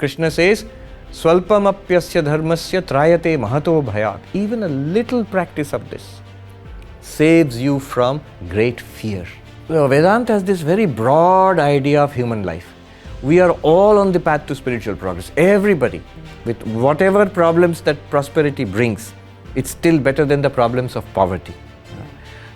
Krishna says, Swalpamapyasya dharmasya trayate mahato bhayat. Even a little practice of this saves you from great fear. Vedanta has this very broad idea of human life. We are all on the path to spiritual progress. Everybody, with whatever problems that prosperity brings, it's still better than the problems of poverty.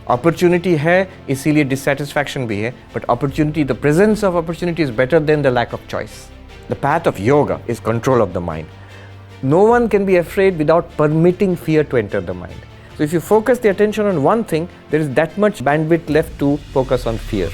Opportunity है, इसीलिए dissatisfaction भी है, but opportunity, the presence of opportunity is better than the lack of choice. The path of yoga is control of the mind. No one can be afraid without permitting fear to enter the mind. So if you focus the attention on one thing, there is that much bandwidth left to focus on fear.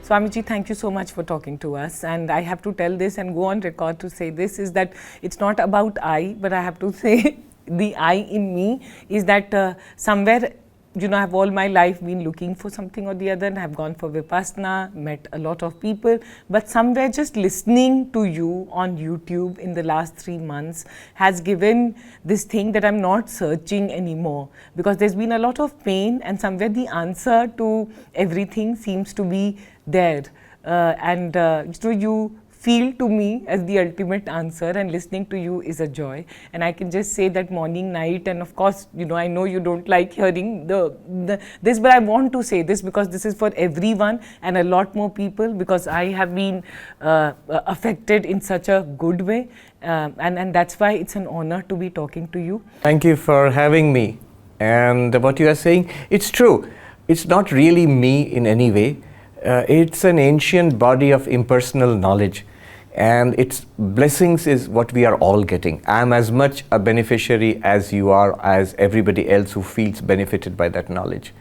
Swami Ji, thank you so much for talking to us, and I have to tell this and go on record to say this, is that it's not about I, but I have to say the I in me is that somewhere, I've all my life been looking for something or the other, and I've gone for Vipassana, met a lot of people, but somewhere just listening to you on YouTube in the last 3 months has given this thing that I'm not searching anymore, because there's been a lot of pain, and somewhere the answer to everything seems to be there, so you feel to me as the ultimate answer, and listening to you is a joy. And I can just say that morning, night, and of course, I know you don't like hearing this, but I want to say this because this is for everyone and a lot more people, because I have been affected in such a good way, and that's why it's an honor to be talking to you. Thank you for having me. And what you are saying, it's true. It's not really me in any way. It's an ancient body of impersonal knowledge, and its blessings is what we are all getting. I'm as much a beneficiary as you are, as everybody else who feels benefited by that knowledge.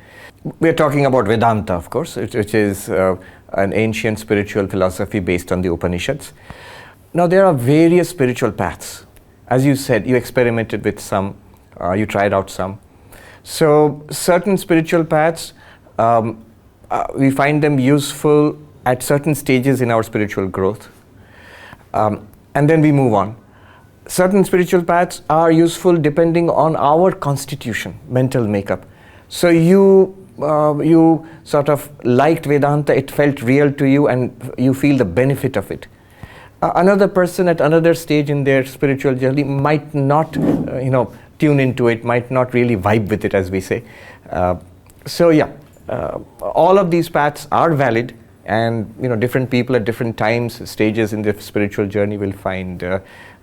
We're talking about Vedanta, of course, which is an ancient spiritual philosophy based on the Upanishads. Now, there are various spiritual paths. As you said, you experimented with some, you tried out some. So, certain spiritual paths, we find them useful at certain stages in our spiritual growth, and then we move on. Certain spiritual paths are useful depending on our constitution, mental makeup. So you sort of liked Vedanta, it felt real to you, and you feel the benefit of it. Another person at another stage in their spiritual journey might not, tune into it, might not really vibe with it, as we say. All of these paths are valid, and different people at different times, stages in their spiritual journey will find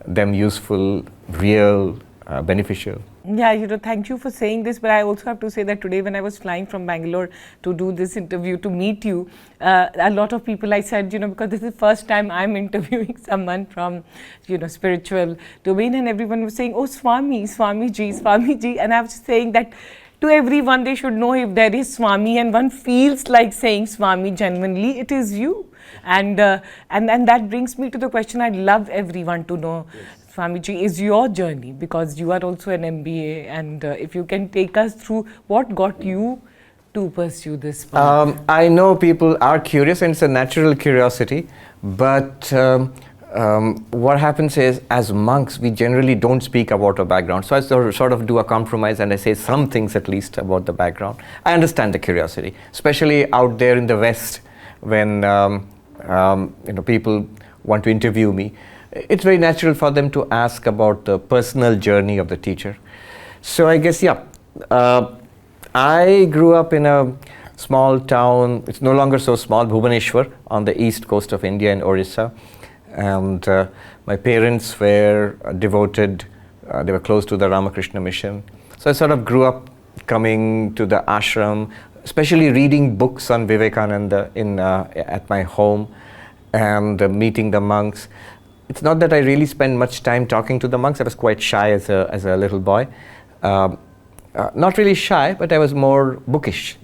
them useful, real, beneficial. Yeah, thank you for saying this, but I also have to say that today when I was flying from Bangalore to do this interview, to meet you, a lot of people, I said, because this is the first time I'm interviewing someone from, spiritual domain, and everyone was saying, oh, Swami Ji, and I was saying that to everyone, they should know if there is Swami, and one feels like saying Swami genuinely, it is you. And that brings me to the question I'd love everyone to know. Yes. Swami Ji, is your journey, because you are also an MBA, and if you can take us through what got you to pursue this path. I know people are curious, and it's a natural curiosity, but what happens is, as monks, we generally don't speak about our background. So I sort of do a compromise, and I say some things at least about the background. I understand the curiosity, especially out there in the West, when people want to interview me. It's very natural for them to ask about the personal journey of the teacher. So I guess, I grew up in a small town. It's no longer so small, Bhubaneswar, on the east coast of India in Orissa. And my parents were devoted, they were close to the Ramakrishna Mission. So I sort of grew up coming to the ashram, especially reading books on Vivekananda at my home, and meeting the monks. It's not that I really spent much time talking to the monks. I was quite shy as a little boy. Not really shy, but I was more bookish.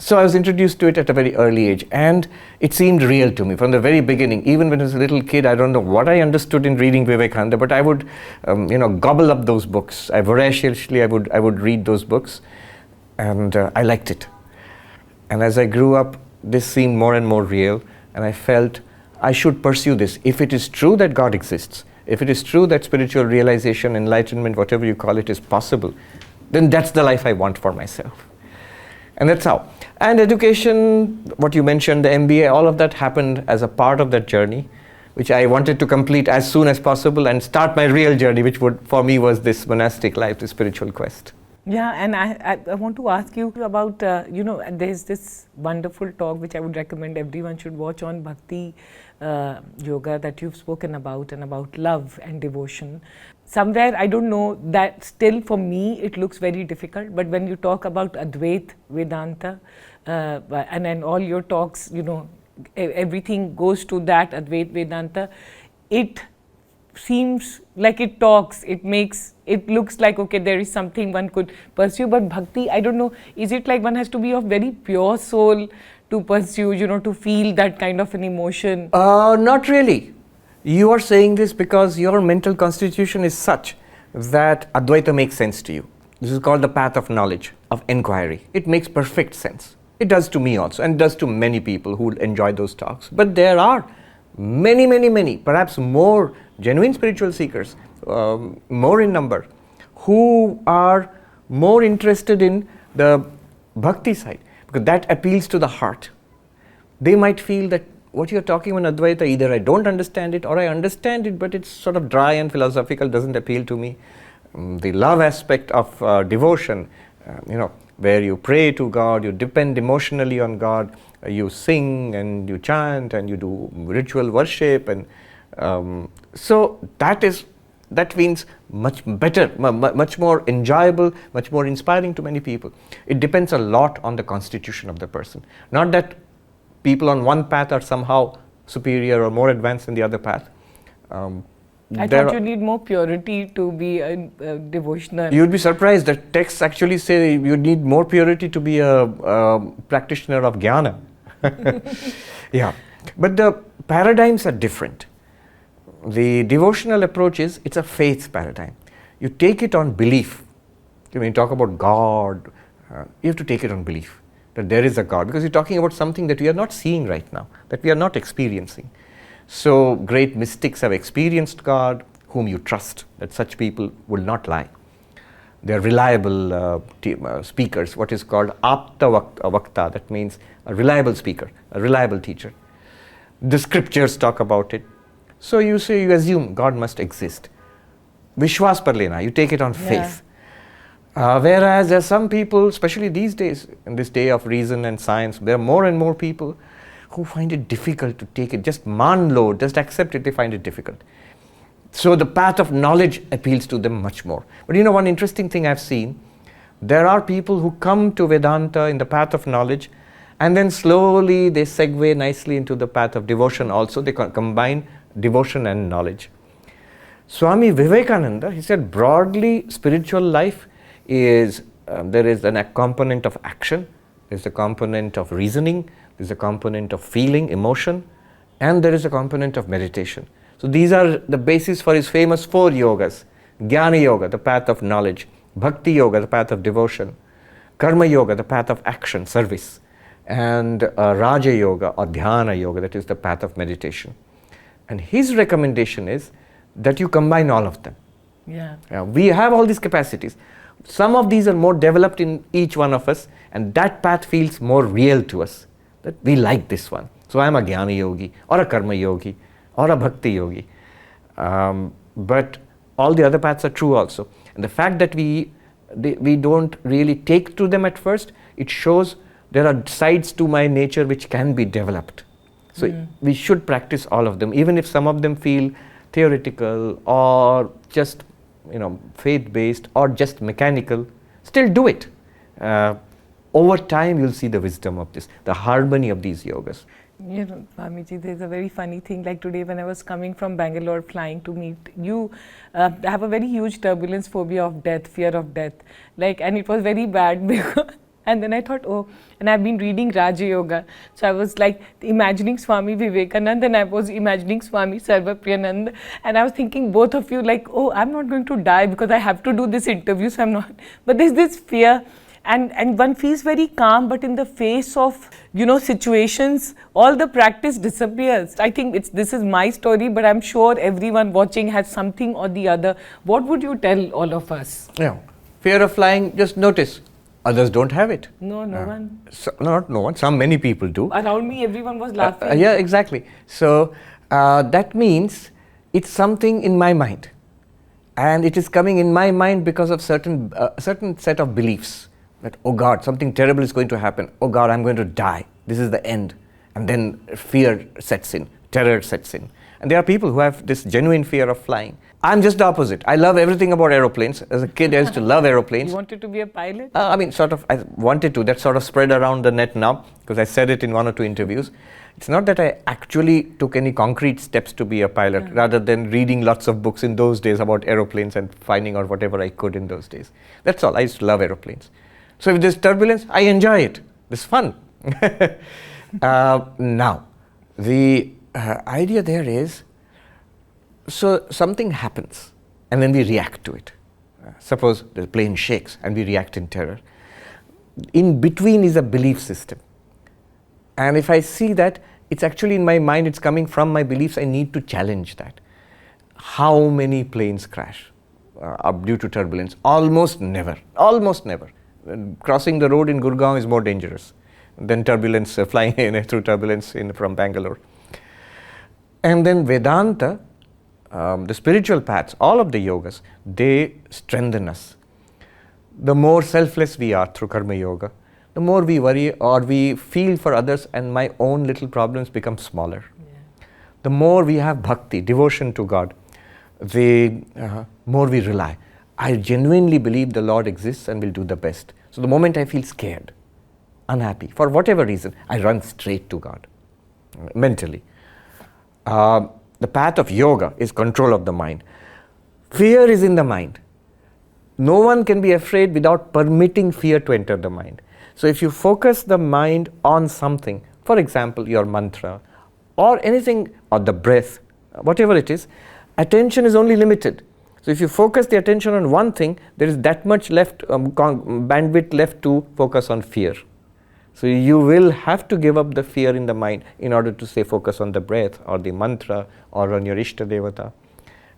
So I was introduced to it at a very early age, and it seemed real to me from the very beginning. Even when I was a little kid, I don't know what I understood in reading Vivekananda, but I would, gobble up those books. I would read those books, and I liked it. And as I grew up, this seemed more and more real, and I felt I should pursue this. If it is true that God exists, if it is true that spiritual realization, enlightenment, whatever you call it, is possible, then that's the life I want for myself. And that's how. And education, what you mentioned, the MBA, all of that happened as a part of that journey, which I wanted to complete as soon as possible and start my real journey, which for me was this monastic life, this spiritual quest. Yeah, and I want to ask you about, there's this wonderful talk which I would recommend everyone should watch on Bhakti Yoga that you've spoken about, and about love and devotion. Somewhere, I don't know, that still for me it looks very difficult, but when you talk about Advaita Vedanta, and then all your talks, everything goes to that Advaita Vedanta, it seems like it talks, it looks like, okay, there is something one could pursue, but Bhakti, I don't know, is it like one has to be of very pure soul to pursue, to feel that kind of an emotion? Not really. You are saying this because your mental constitution is such that Advaita makes sense to you. This is called the path of knowledge, of inquiry. It makes perfect sense. It does to me also, and does to many people who enjoy those talks. But there are many, perhaps more genuine spiritual seekers, more in number, who are more interested in the bhakti side, because that appeals to the heart. They might feel that what you're talking about Advaita, either I don't understand it or I understand it, but it's sort of dry and philosophical, doesn't appeal to me. The love aspect of devotion, where you pray to God, you depend emotionally on God, you sing and you chant and you do ritual worship, and so that means much better, much more enjoyable, much more inspiring to many people. It depends a lot on the constitution of the person. Not that people on one path are somehow superior or more advanced than the other path. I thought you need more purity to be a devotional. You'd be surprised that texts actually say you need more purity to be a practitioner of jnana. Yeah, but the paradigms are different. The devotional approach it's a faith paradigm. You take it on belief. When you talk about God, you have to take it on belief that there is a God, because you're talking about something that we are not seeing right now, that we are not experiencing. So great mystics have experienced God, whom you trust, that such people will not lie. They are reliable speakers, what is called apta vakta, that means a reliable speaker, a reliable teacher. The scriptures talk about it. So you assume God must exist. Vishwas par lena, you take it on faith. Whereas there are some people, especially these days, in this day of reason and science, there are more and more people who find it difficult to take it. Just man lo, just accept it, they find it difficult. So the path of knowledge appeals to them much more. But one interesting thing I've seen, there are people who come to Vedanta in the path of knowledge, and then slowly they segue nicely into the path of devotion also. They combine devotion and knowledge. Swami Vivekananda, he said broadly spiritual life is, there is a component of action, there's a component of reasoning, there's a component of feeling, emotion, and there is a component of meditation. So these are the basis for his famous 4 yogas. Jnana Yoga, the path of knowledge. Bhakti Yoga, the path of devotion. Karma Yoga, the path of action, service. And Raja Yoga or Dhyana Yoga, that is the path of meditation. And his recommendation is that you combine all of them. Yeah. We have all these capacities. Some of these are more developed in each one of us, and that path feels more real to us, that we like this one. So I am a Jnana Yogi, or a Karma Yogi, or a Bhakti Yogi. But all the other paths are true also. And the fact that we don't really take to them at first, it shows there are sides to my nature which can be developed. So we should practice all of them, even if some of them feel theoretical or just faith-based or just mechanical. Still do it. Over time you'll see the wisdom of this, the harmony of these yogas. Swamiji, there's a very funny thing, like today when I was coming from Bangalore flying to meet you, I have a very huge turbulence phobia of death, fear of death, and it was very bad And then I thought, oh, and I've been reading Raja Yoga. So I was like imagining Swami Vivekananda and I was imagining Swami Sarvapriyananda. And I was thinking both of you like, oh, I'm not going to die because I have to do this interview, so I'm not. But there's this fear. And one feels very calm, but in the face of, situations, all the practice disappears. I think this is my story, but I'm sure everyone watching has something or the other. What would you tell all of us? Yeah. Fear of flying, just notice. Others don't have it. No one. Not no one. Many people do. Around me, everyone was laughing. Yeah, exactly. So that means it's something in my mind. And it is coming in my mind because of certain set of beliefs. That, oh God, something terrible is going to happen. Oh God, I'm going to die. This is the end. And then fear sets in, terror sets in. And there are people who have this genuine fear of flying. I'm just the opposite. I love everything about aeroplanes. As a kid, I used to love aeroplanes. You wanted to be a pilot? I wanted to. That sort of spread around the net now, because I said it in 1 or 2 interviews. It's not that I actually took any concrete steps to be a pilot, rather than reading lots of books in those days about aeroplanes and finding out whatever I could in those days. That's all. I used to love aeroplanes. So if there's turbulence, I enjoy it. It's fun. Now, the idea there is, so something happens and then we react to it. Suppose the plane shakes and we react in terror. In between is a belief system. And if I see that it's actually in my mind, it's coming from my beliefs, I need to challenge that. How many planes crash due to turbulence? Almost never. Almost never. Crossing the road in Gurgaon is more dangerous than turbulence, flying through turbulence from Bangalore. And then Vedanta, the spiritual paths, all of the yogas, they strengthen us. The more selfless we are through Karma Yoga, the more we worry or we feel for others, and my own little problems become smaller. Yeah. The more we have bhakti, devotion to God, the more we rely. I genuinely believe the Lord exists and will do the best. So the moment I feel scared, unhappy, for whatever reason, I run straight to God, mentally. The path of yoga is control of the mind. Fear is in the mind. No one can be afraid without permitting fear to enter the mind. So if you focus the mind on something, for example, your mantra, or anything, or the breath, whatever it is, attention is only limited. So if you focus the attention on one thing, there is that much left, bandwidth left to focus on fear. So you will have to give up the fear in the mind in order to say focus on the breath or the mantra or on your Ishta Devata.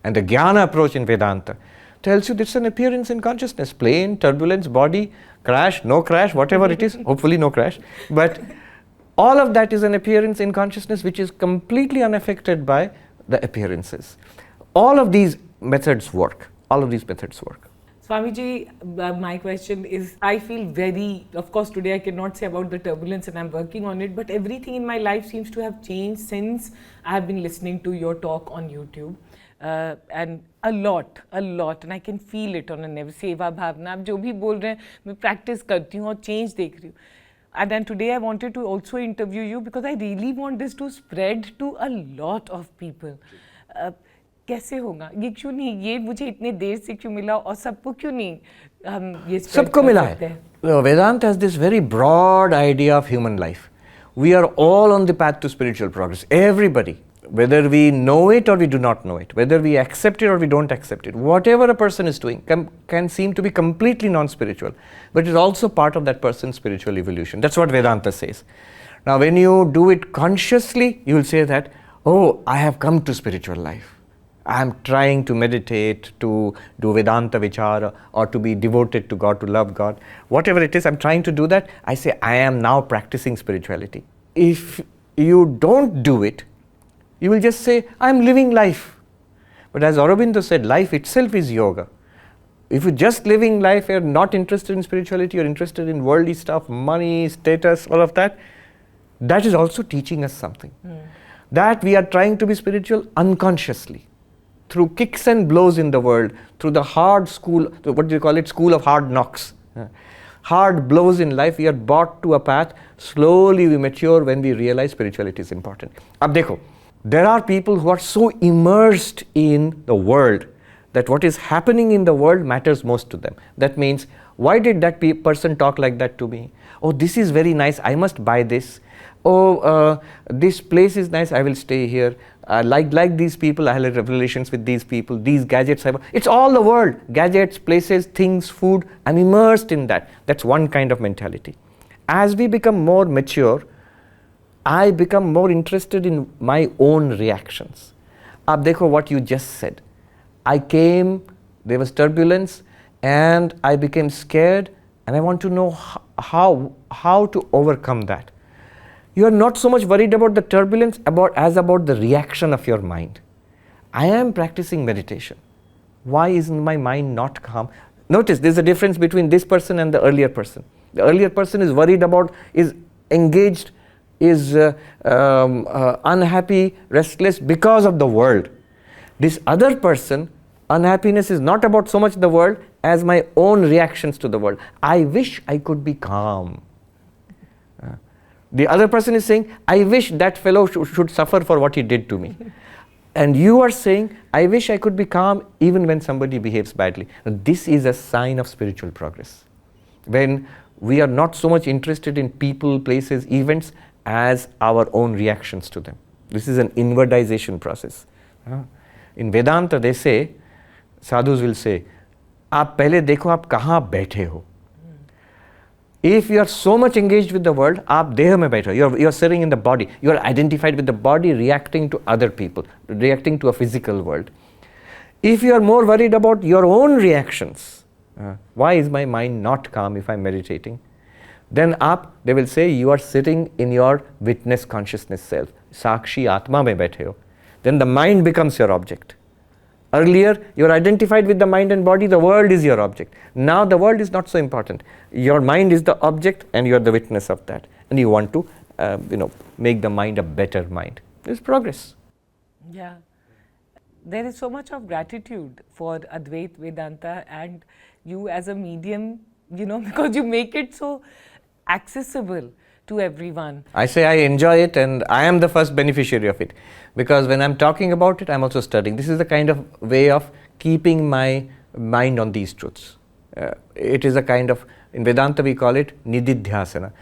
And the Jnana approach in Vedanta tells you this is an appearance in consciousness, plane, turbulence, body, crash, no crash, whatever it is, hopefully no crash. But all of that is an appearance in consciousness which is completely unaffected by the appearances. All of these methods work. All of these methods work. Swamiji, my question is, I feel of course today I cannot say about the turbulence and I'm working on it, but everything in my life seems to have changed since I have been listening to your talk on YouTube. And a lot, and I can feel it on a level. Seva bhavna, आप जो भी बोल रहे हैं, मैं practice करती हूँ और change देख रही हूँ. And then today I wanted to also interview you because I really want this to spread to a lot of people. कैसे होगा? ये क्यों नहीं? ये मुझे इतने देर से क्यों मिला और सबको क्यों नहीं हम ये सबको मिला है. Vedanta has this very broad idea of human life. We are all on the path to spiritual progress. Everybody, whether we know it or we do not know it, whether we accept it or we don't accept it, whatever a person is doing can seem to be completely non-spiritual, but is also part of that person's spiritual evolution. That's what Vedanta says. Now, when you do it consciously, you will say that, oh, I have come to spiritual life. I am trying to meditate, to do Vedanta Vichara, or to be devoted to God, to love God. Whatever it is, I'm trying to do that. I say, I am now practicing spirituality. If you don't do it, you will just say, I'm living life. But as Aurobindo said, life itself is yoga. If you're just living life, you're not interested in spirituality, you're interested in worldly stuff, money, status, all of that, that is also teaching us something. That we are trying to be spiritual unconsciously, through kicks and blows in the world, through the hard school, what do you call it, school of hard knocks. Hard blows in life, we are brought to a path, slowly we mature when we realize spirituality is important. Ab dekho, there are people who are so immersed in the world that what is happening in the world matters most to them. That means, why did that person talk like that to me? Oh, this is very nice, I must buy this. Oh, this place is nice, I will stay here. Like these people, I have relations with these people. These gadgets, it's all the world. Gadgets, places, things, food. I'm immersed in that. That's one kind of mentality. As we become more mature, I become more interested in my own reactions. Ab dekho what you just said. I came, there was turbulence, and I became scared, and I want to know how to overcome that. You are not so much worried about the turbulence as about the reaction of your mind. I am practicing meditation. Why is my mind not calm? Notice there's a difference between this person and the earlier person. The earlier person is worried about, is engaged, is unhappy, restless because of the world. This other person, unhappiness is not about so much the world as my own reactions to the world. I wish I could be calm. The other person is saying, I wish that fellow should suffer for what he did to me. And you are saying, I wish I could be calm even when somebody behaves badly. Now, this is a sign of spiritual progress. When we are not so much interested in people, places, events as our own reactions to them. This is an inwardization process. In Vedanta they say, sadhus will say, आप पहले देखो आप कहाँ बैठे हो. If you are so much engaged with the world, आप देह में बैठे हो. You are sitting in the body. You are identified with the body, reacting to other people, reacting to a physical world. If you are more worried about your own reactions, why is my mind not calm if I am meditating? Then they will say you are sitting in your witness consciousness self. Sakshi Atma mein baithe ho. Then the mind becomes your object. Earlier, you are identified with the mind and body, the world is your object. Now the world is not so important. Your mind is the object and you are the witness of that. And you want to make the mind a better mind. This is progress. Yeah. There is so much of gratitude for Advaita Vedanta and you as a medium, because you make it so accessible to everyone. I say I enjoy it and I am the first beneficiary of it. Because when I'm talking about it, I'm also studying. This is the kind of way of keeping my mind on these truths. It is a kind of, in Vedanta we call it nididhyasana.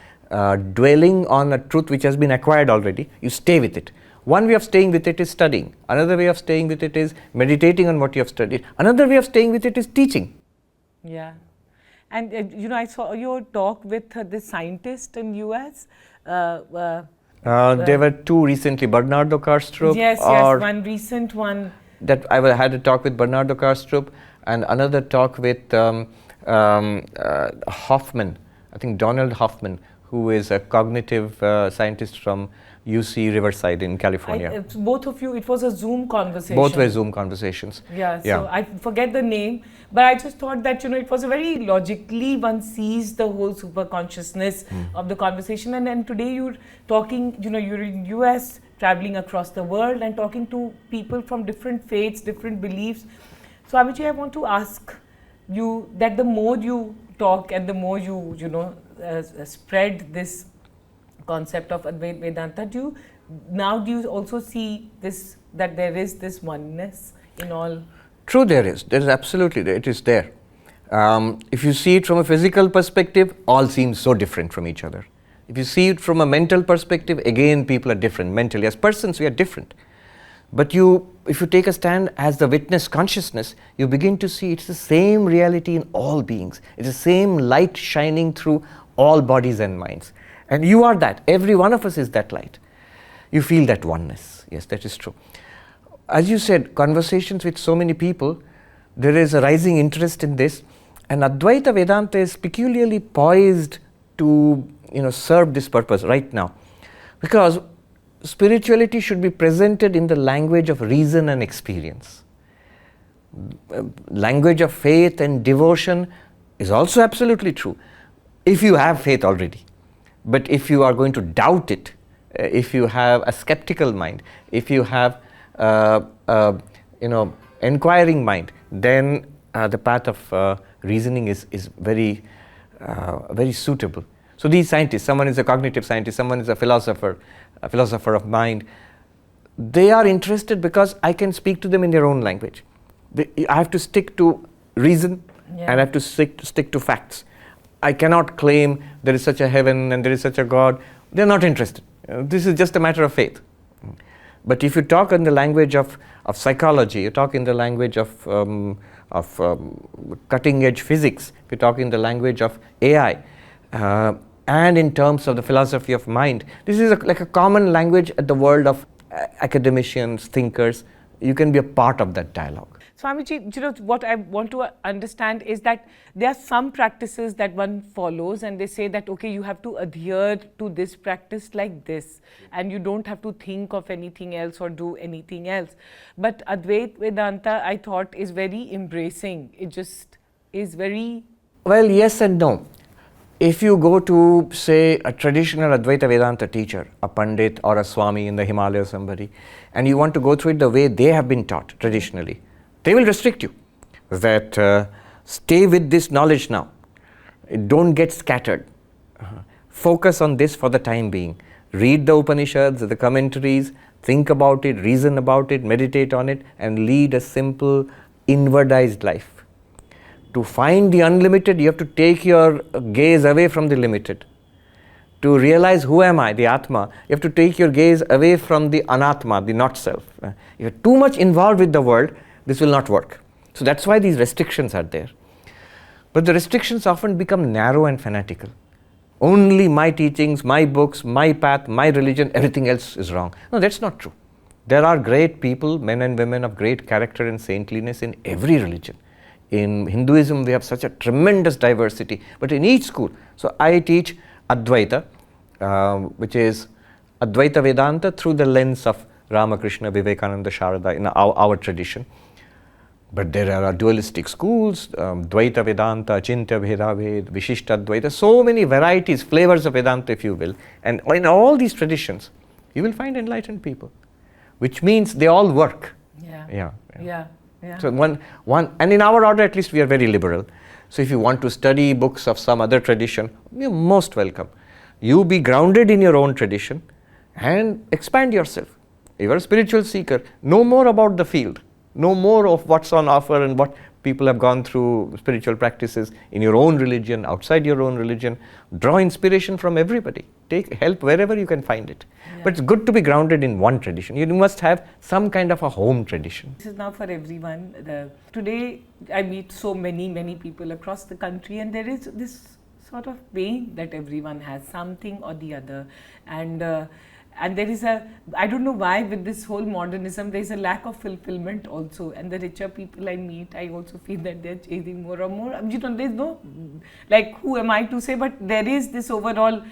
Dwelling on a truth which has been acquired already, you stay with it. One way of staying with it is studying. Another way of staying with it is meditating on what you have studied. Another way of staying with it is teaching. Yeah. And I saw your talk with the scientist in US. There were two recently, Bernardo Kastrup. Yes, one recent one. That I had a talk with Bernardo Kastrup and another talk with Hoffman, I think Donald Hoffman, who is a cognitive scientist from UC Riverside in California. Both of you, it was a Zoom conversation. Both were Zoom conversations. Yeah, so I forget the name, but I just thought that, it was a very logically one sees the whole super consciousness of the conversation. And then today you're talking, you're in US, traveling across the world and talking to people from different faiths, different beliefs. So Swamiji, I want to ask you that the more you talk and the more you, spread this concept of Advaita Vedanta, do you also see this, that there is this oneness in all? True, there is absolutely, it is there. If you see it from a physical perspective, all seem so different from each other. If you see it from a mental perspective, again people are different mentally. As persons we are different. But if you take a stand as the witness consciousness, you begin to see it's the same reality in all beings. It's the same light shining through all bodies and minds. And you are that. Every one of us is that light. You feel that oneness. Yes, that is true. As you said, conversations with so many people, there is a rising interest in this. And Advaita Vedanta is peculiarly poised to serve this purpose right now. Because spirituality should be presented in the language of reason and experience. Language of faith and devotion is also absolutely true, if you have faith already. But if you are going to doubt it, if you have a skeptical mind, if you have inquiring mind, then the path of reasoning is very suitable. So these scientists, someone is a cognitive scientist, someone is a philosopher of mind, they are interested because I can speak to them in their own language. I have to stick to reason, Yeah. and I have to stick to facts. I cannot claim there is such a heaven and there is such a God. They're not interested. This is just a matter of faith. But if you talk in the language of psychology, you talk in the language of cutting edge physics, if you talk in the language of AI, and in terms of the philosophy of mind, this is like a common language at the world of academicians, thinkers. You can be a part of that dialogue. Swamiji, what I want to understand is that there are some practices that one follows and they say that, okay, you have to adhere to this practice like this and you don't have to think of anything else or do anything else. But Advaita Vedanta, I thought, is very embracing. It just is very... Well, yes and no. If you go to, say, a traditional Advaita Vedanta teacher, a Pandit or a Swami in the Himalayas, somebody, and you want to go through it the way they have been taught traditionally, they will restrict you. That stay with this knowledge now. Don't get scattered. Focus on this for the time being. Read the Upanishads, the commentaries, think about it, reason about it, meditate on it, and lead a simple, inwardized life. To find the unlimited, you have to take your gaze away from the limited. To realize who am I, the Atma, you have to take your gaze away from the Anatma, the not self. If you're too much involved with the world, this will not work. So that's why these restrictions are there. But the restrictions often become narrow and fanatical. Only my teachings, my books, my path, my religion, everything else is wrong. No, that's not true. There are great people, men and women of great character and saintliness in every religion. In Hinduism, we have such a tremendous diversity, but in each school. So I teach Advaita, which is Advaita Vedanta through the lens of Ramakrishna, Vivekananda, Shradha in our tradition. But there are dualistic schools, Dvaita Vedanta, Achintya Bhedabhed, Vishishta Advaita, so many varieties, flavors of Vedanta, if you will. And in all these traditions, you will find enlightened people, which means they all work. Yeah. So one, and in our order, at least, we are very liberal. So if you want to study books of some other tradition, you're most welcome. You be grounded in your own tradition and expand yourself. If you're a spiritual seeker, know more about the field. Know more of what's on offer and what people have gone through spiritual practices in your own religion, outside your own religion. Draw inspiration from everybody. Take help wherever you can find it. Yeah. But it's good to be grounded in one tradition. You must have some kind of a home tradition. This is now for everyone. Today I meet so many people across the country, and there is this sort of pain that everyone has, something or the other. And there is I don't know why with this whole modernism, there is a lack of fulfillment also. And the richer people I meet, I also feel that they're chasing more and more. There's no, like, who am I to say, but there is this overall,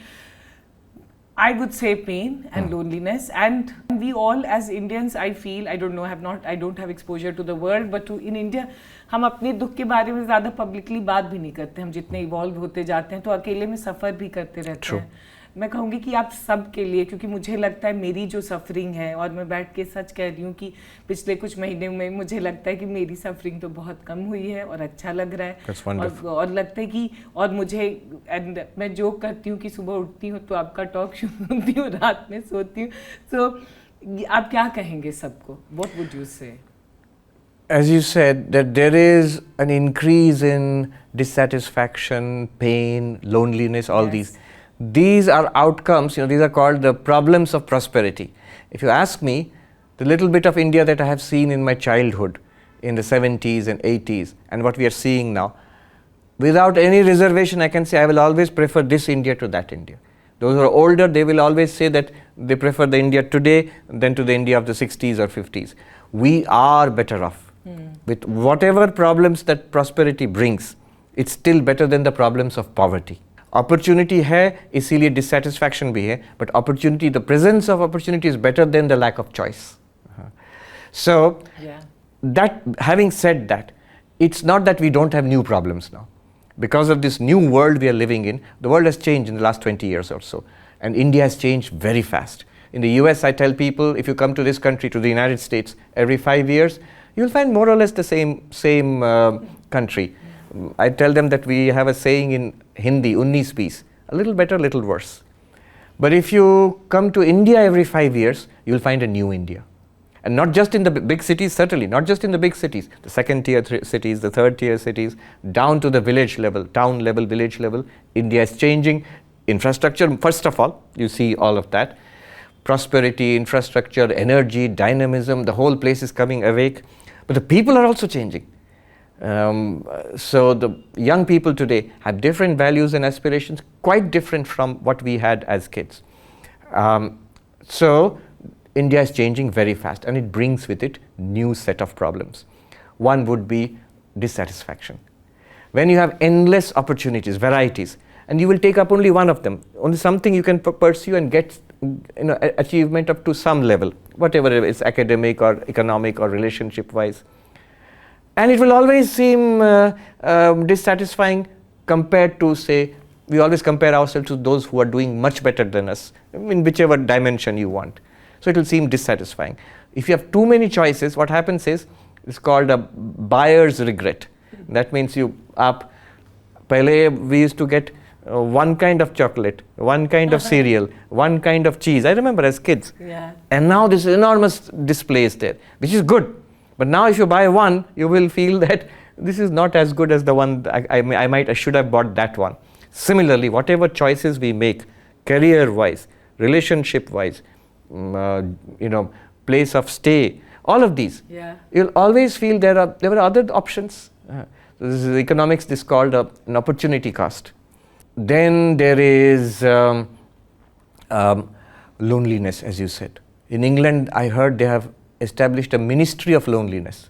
I would say, pain and loneliness. And we all as Indians, I feel, I don't have exposure to the world, but in India, हम अपने दुख के बारे में ज़्यादा publicly बात भी नहीं करते. हम जितने evolve होते जाते हैं तो अकेले में सफ़र भी करते रहते हैं. मैं कहूँगी कि आप सब के लिए, क्योंकि मुझे लगता है मेरी जो सफरिंग है, और मैं बैठ के सच कह रही हूँ कि पिछले कुछ महीने में मुझे लगता है कि मेरी सफरिंग तो बहुत कम हुई है और अच्छा लग रहा है. और लगता है कि, और मुझे, मैं जोक करती हूँ कि सुबह उठती हूँ तो आपका टॉक सुनती हूँ, रात में सोती हूँ. सो आप क्या कहेंगे सबको? What would you say? As you said, that there is an increase in dissatisfaction, pain, loneliness, all these. These are outcomes, these are called the problems of prosperity. If you ask me, the little bit of India that I have seen in my childhood, in the 70s and 80s, and what we are seeing now, without any reservation, I can say I will always prefer this India to that India. Those who are older, they will always say that they prefer the India today than to the India of the 60s or 50s. We are better off. With whatever problems that prosperity brings, it's still better than the problems of poverty. Opportunity है, इसीलिए dissatisfaction भी है, but opportunity, the presence of opportunity is better than the lack of choice. So, that, having said that, it's not that we don't have new problems now. Because of this new world we are living in, the world has changed in the last 20 years or so, and India has changed very fast. In the US, I tell people, if you come to this country, to the United States, every 5 years, you'll find more or less the same country. I tell them that we have a saying in Hindi, 19 piece, a little better, little worse. But if you come to India every 5 years, you'll find a new India. And not just in the big cities, certainly, not just in the big cities, the second tier cities, the third tier cities, down to the village level, town level, village level. India is changing. Infrastructure, first of all, you see all of that. Prosperity, infrastructure, energy, dynamism, the whole place is coming awake. But the people are also changing. So the young people today have different values and aspirations, quite different from what we had as kids. So India is changing very fast, and it brings with it new set of problems. One would be dissatisfaction. When you have endless opportunities, varieties, and you will take up only one of them, only something you can pursue and get achievement up to some level, whatever it is, academic or economic or relationship wise. And it will always seem dissatisfying compared to, say, we always compare ourselves to those who are doing much better than us, in whichever dimension you want. So it will seem dissatisfying. If you have too many choices, what happens is, it's called a buyer's regret. That means we used to get one kind of chocolate, one kind of cereal, one kind of cheese. I remember as kids. Yeah. And now this enormous display is there, which is good. But now if you buy one, you will feel that this is not as good as the one I should have bought that one. Similarly, whatever choices we make, career-wise, relationship-wise, place of stay, all of these, you'll always feel there were other options. This is economics, this is called an opportunity cost. Then there is loneliness, as you said. In England, I heard they have established a ministry of loneliness.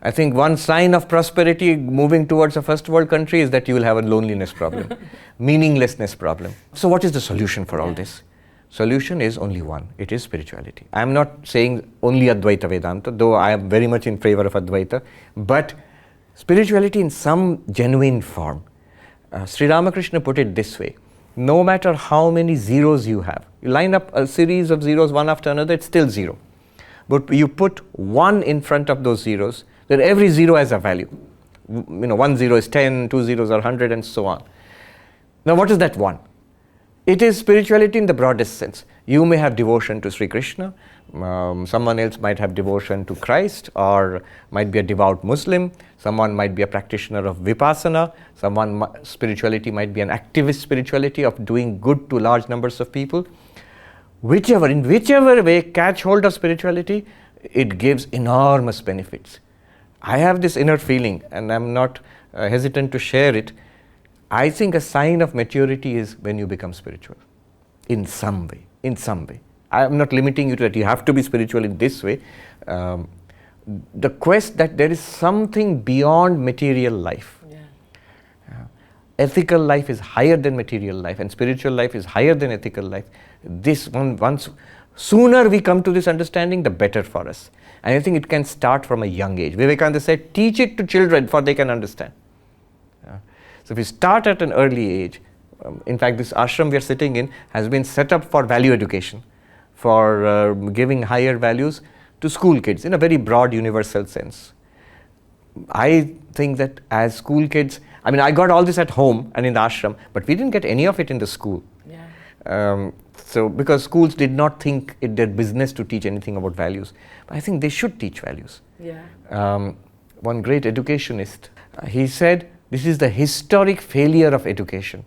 I think one sign of prosperity moving towards a first world country is that you will have a loneliness problem, meaninglessness problem. So what is the solution for all this? Solution is only one. It is spirituality. I am not saying only Advaita Vedanta, though I am very much in favor of Advaita, but spirituality in some genuine form. Sri Ramakrishna put it this way: no matter how many zeros you have, you line up a series of zeros one after another, it's still zero. But you put one in front of those zeros, then every zero has a value. 1 0 is 10, 2 zeros are 100, and so on. Now what is that one? It is spirituality in the broadest sense. You may have devotion to Sri Krishna, someone else might have devotion to Christ, or might be a devout Muslim, someone might be a practitioner of Vipassana, spirituality might be an activist spirituality of doing good to large numbers of people. In whichever way, catch hold of spirituality, it gives enormous benefits. I have this inner feeling, and I'm not hesitant to share it. I think a sign of maturity is when you become spiritual, in some way. I am not limiting you to that you have to be spiritual in this way. The quest that there is something beyond material life. Ethical life is higher than material life, and spiritual life is higher than ethical life. Sooner we come to this understanding, the better for us. And I think it can start from a young age. Vivekananda said, teach it to children for they can understand. So if we start at an early age, in fact this ashram we are sitting in has been set up for value education, for giving higher values to school kids in a very broad universal sense. I think that as school kids, I got all this at home and in the ashram, but we didn't get any of it in the school. So because schools did not think it their business to teach anything about values. But I think they should teach values. One great educationist, he said, this is the historic failure of education.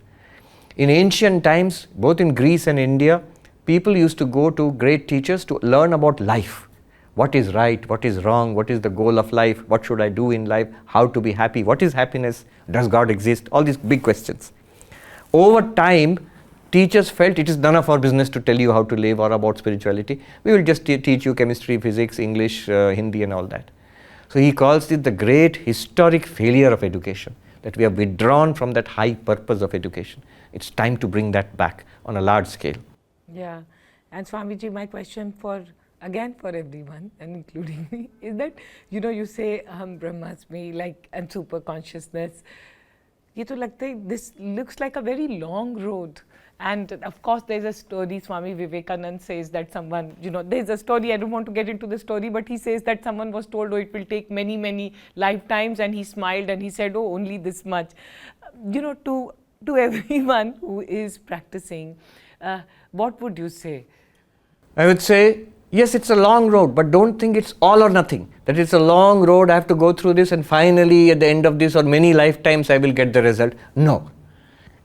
In ancient times, both in Greece and India, people used to go to great teachers to learn about life. What is right, what is wrong, what is the goal of life, what should I do in life, how to be happy, what is happiness, does God exist, all these big questions. Over time, teachers felt it is none of our business to tell you how to live or about spirituality. We will just teach you chemistry, physics, English, Hindi and all that. So he calls it the great historic failure of education, that we have withdrawn from that high purpose of education. It's time to bring that back on a large scale. Yeah, and Swamiji, my question for everyone and including me is that, you say Brahmasmi, and super consciousness. This looks like a very long road. And of course, there's a story, Swami Vivekananda says that someone, there's a story, I don't want to get into the story, but he says that someone was told, it will take many, many lifetimes, and he smiled and he said, only this much. To everyone who is practicing, what would you say? I would say, Yes, it's a long road, but don't think it's all or nothing. That it's a long road, I have to go through this and finally at the end of this or many lifetimes I will get the result. No.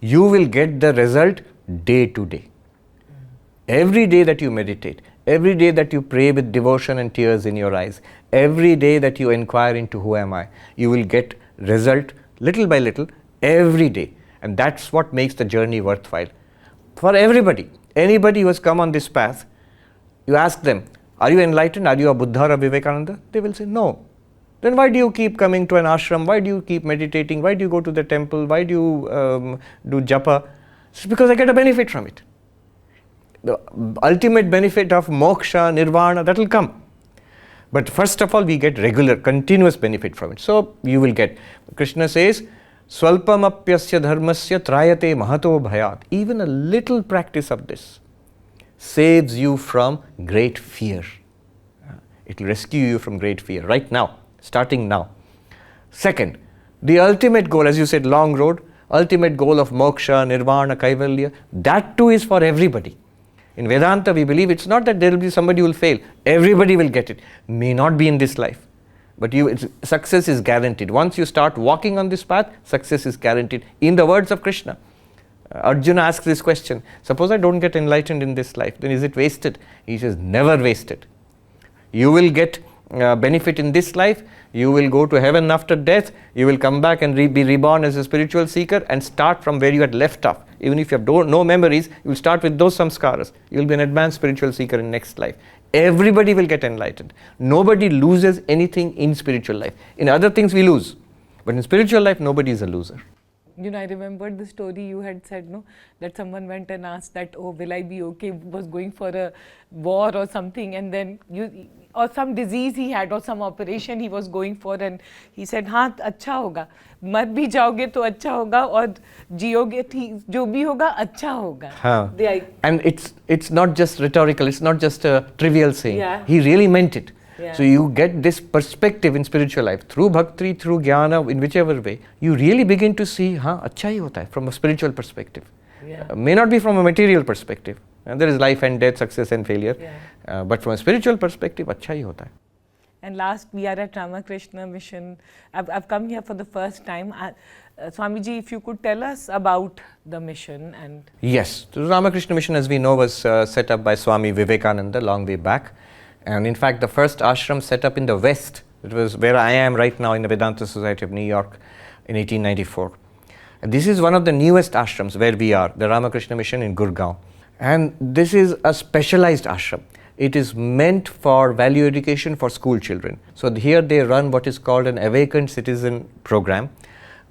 You will get the result day to day. Every day that you meditate, every day that you pray with devotion and tears in your eyes, every day that you inquire into who am I, you will get result little by little every day. And that's what makes the journey worthwhile. For everybody, anybody who has come on this path, you ask them, are you enlightened? Are you a Buddha or a Vivekananda? They will say, no. Then why do you keep coming to an ashram? Why do you keep meditating? Why do you go to the temple? Why do you do japa? It's because I get a benefit from it. The ultimate benefit of moksha, nirvana, that will come. But first of all, we get regular, continuous benefit from it. So you will get, Krishna says, Swalpamapyasya dharmasya trayate mahato bhayat. Even a little practice of this saves you from great fear. It will rescue you from great fear right now, starting now. Second, the ultimate goal, as you said, long road, ultimate goal of moksha, nirvana, kaivalya, that too is for everybody. In Vedanta, we believe it's not that there will be somebody who will fail. Everybody will get it. May not be in this life. But success is guaranteed. Once you start walking on this path, success is guaranteed. In the words of Krishna, Arjuna asks this question, suppose I don't get enlightened in this life, then is it wasted? He says, never wasted. You will get benefit in this life, you will go to heaven after death, you will come back and be reborn as a spiritual seeker and start from where you had left off. Even if you have no memories, you will start with those samskaras. You will be an advanced spiritual seeker in next life. Everybody will get enlightened. Nobody loses anything in spiritual life. In other things we lose, but in spiritual life nobody is a loser. I remembered the story you had said, no, that someone went and asked that, oh, will I be okay, was going for a war or something, and then or some disease he had or some operation he was going for, and he said, हाँ अच्छा होगा, मर भी जाओगे तो अच्छा होगा और जियोगे जो भी होगा अच्छा होगा. हाँ. And it's not just rhetorical, it's not just a trivial saying. Yeah. He really meant it. Yeah. So you get this perspective in spiritual life through bhakti, through jnana, in whichever way. You really begin to see, हाँ अच्छा ही होता है from a spiritual perspective. Yeah. May not be from a material perspective. There is life and death, success and failure. Yeah. But from a spiritual perspective, अच्छा ही होता है. And last, we are at Ramakrishna Mission. I've come here for the first time. Swami Ji, if you could tell us about the mission. And yes, the Ramakrishna Mission, as we know, was set up by Swami Vivekananda long way back. And in fact, the first ashram set up in the West, it was where I am right now in the Vedanta Society of New York in 1894. And this is one of the newest ashrams where we are, the Ramakrishna Mission in Gurgaon. And this is a specialized ashram. It is meant for value education for school children. So here they run what is called an awakened citizen program,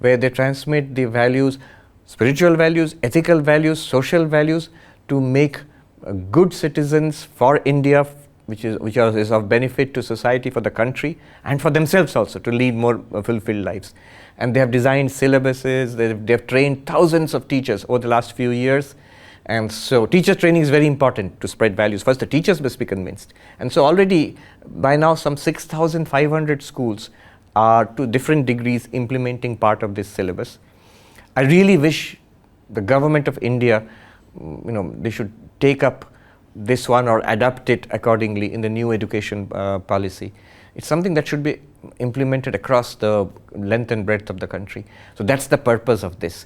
where they transmit the values, spiritual values, ethical values, social values, to make good citizens for India, which is of benefit to society, for the country, and for themselves also, to lead more fulfilled lives. And they have designed syllabuses, they have trained thousands of teachers over the last few years. And so teacher training is very important to spread values. First, the teachers must be convinced. And so already, by now, some 6,500 schools are to different degrees implementing part of this syllabus. I really wish the government of India, they should take up this one or adapt it accordingly in the new education policy. It's something that should be implemented across the length and breadth of the country. So that's the purpose of this.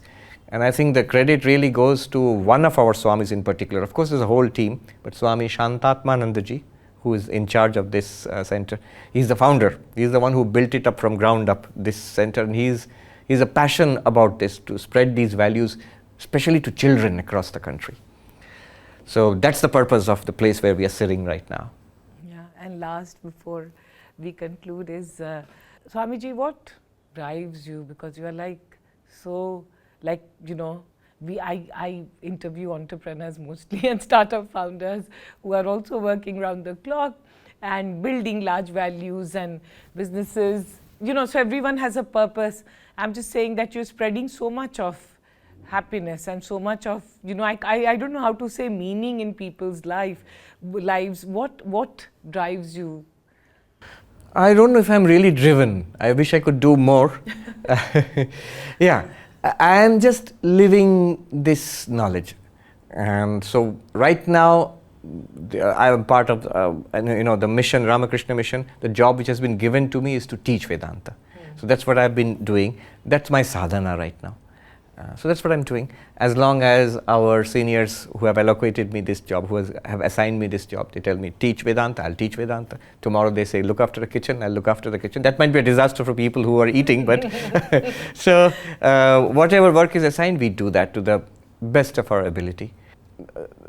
And I think the credit really goes to one of our Swamis in particular. Of course, there's a whole team, but Swami Shantatmananda Ji, who is in charge of this center, he's the founder. He's the one who built it up from ground up, this center. And he's a passion about this, to spread these values, especially to children across the country. So that's the purpose of the place where we are sitting right now. Yeah, and last, before we conclude, is Swamiji, what drives you? Because you are I interview entrepreneurs mostly and startup founders who are also working round the clock and building large values and businesses. So everyone has a purpose. I'm just saying that you're spreading so much of happiness and so much of, I don't know how to say meaning in people's lives. What drives you? I don't know if I'm really driven. I wish I could do more. Yeah, I am just living this knowledge. And so right now, I am part of the mission, Ramakrishna Mission. The job which has been given to me is to teach Vedanta. So that's what I've been doing. That's my sadhana right now. So that's what I'm doing. As long as our seniors who have allocated me this job, who have assigned me this job, they tell me, teach Vedanta, I'll teach Vedanta. Tomorrow they say, look after the kitchen, I'll look after the kitchen. That might be a disaster for people who are eating, but so whatever work is assigned, we do that to the best of our ability.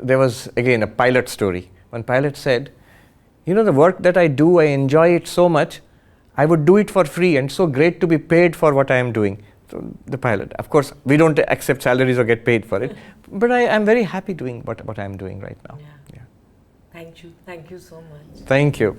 There was, again, a pilot story. One pilot said, the work that I do, I enjoy it so much, I would do it for free, and so great to be paid for what I am doing. So the pilot, of course, we don't accept salaries or get paid for it, but I'm very happy doing what I'm doing right now. Yeah. Thank you so much. Thank you.